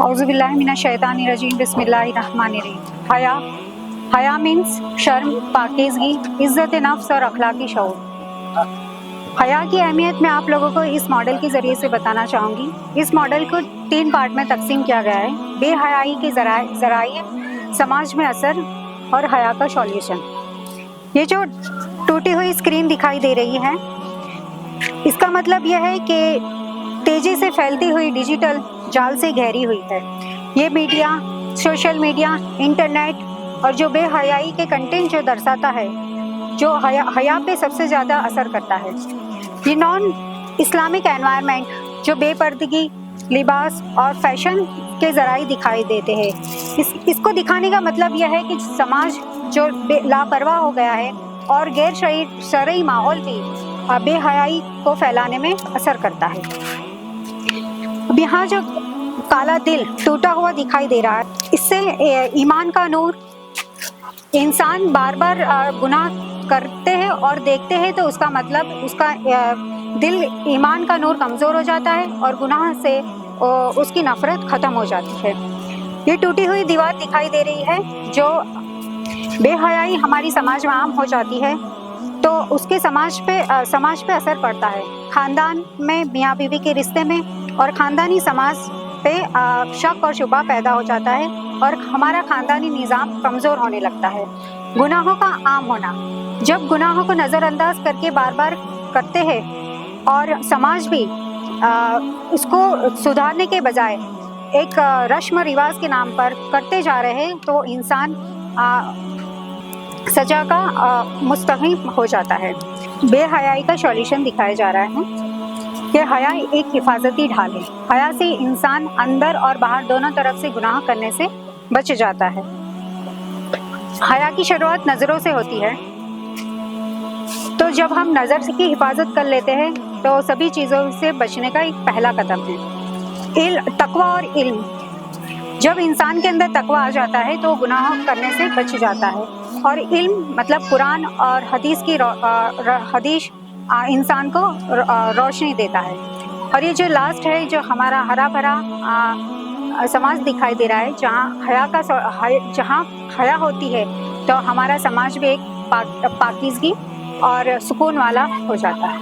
اعوذ باللہ من الشیطان الرجیم بسم اللہ الرحمن الرحیم۔ حیا مینس شرم، پاکیزگی، عزت نفس اور اخلاقی شعور۔ حیا کی اہمیت میں آپ لوگوں کو اس ماڈل کے ذریعے سے بتانا چاہوں گی۔ اس ماڈل کو 3 پارٹ میں تقسیم کیا گیا ہے: بے حیائی کے ذرائع، سماج میں اثر اور حیا کا سولوشن۔ یہ جو ٹوٹی ہوئی اسکرین دکھائی دے رہی ہے، اس کا مطلب یہ ہے کہ تیزی سے پھیلتی ہوئی ڈیجیٹل جال سے گھیری ہوئی ہے۔ یہ میڈیا، سوشل میڈیا، انٹرنیٹ اور جو بے حیائی کے کنٹینٹ جو درساتا ہے، جو حیا پہ سب سے زیادہ اثر کرتا ہے۔ یہ نان اسلامک انوائرمنٹ جو بے پردگی، لباس اور فیشن کے ذرائع دکھائی دیتے ہیں، اس کو دکھانے کا مطلب یہ ہے کہ سماج جو لاپرواہ ہو گیا ہے اور غیر شرعی ماحول بھی بے حیائی کو پھیلانے میں اثر کرتا ہے۔ اب یہاں جو کالا دل ٹوٹا ہوا دکھائی دے رہا ہے، اس سے ایمان کا نور، انسان بار بار گناہ کرتے ہیں اور دیکھتے ہیں تو اس کا مطلب اس کا دل، ایمان کا نور کمزور ہو جاتا ہے اور گناہ سے اس کی نفرت ختم ہو جاتی ہے۔ یہ ٹوٹی ہوئی دیوار دکھائی دے رہی ہے۔ جو بے حیائی ہماری سماج میں عام ہو جاتی ہے تو اس کے سماج پہ اثر پڑتا ہے، خاندان میں، میاں بیوی کے رشتے میں اور خاندانی سماج پہ شک اور شبہ پیدا ہو جاتا ہے اور ہمارا خاندانی نظام کمزور ہونے لگتا ہے۔ گناہوں کا عام ہونا، جب گناہوں کو نظر انداز کر کے بار بار کرتے ہیں اور سماج بھی اس کو سدھارنے کے بجائے ایک رسم و رواج کے نام پر کرتے جا رہے ہیں تو انسان سزا کا مستحق ہو جاتا ہے۔ بے حیائی کا سولوشن دکھایا جا رہا ہے کہ حیا ایک حفاظتی ڈھال ہے۔ حیا سے انسان اندر اور باہر دونوں طرف سے گناہ کرنے سے بچ جاتا ہے۔ حیا کی شروعات نظروں سے ہوتی ہے، تو جب ہم نظر کی حفاظت کر لیتے ہیں تو سبھی چیزوں سے بچنے کا ایک پہلا قدم ہے۔ تقوی اور علم، جب انسان کے اندر تقوی آ جاتا ہے تو گناہ کرنے سے بچ جاتا ہے، اور علم مطلب قرآن اور حدیث انسان کو روشنی دیتا ہے۔ اور یہ جو لاسٹ ہے، جو ہمارا ہرا بھرا سماج دکھائی دے رہا ہے، جہاں حیا ہوتی ہے تو ہمارا سماج بھی ایک پاکیزگی اور سکون والا ہو جاتا ہے۔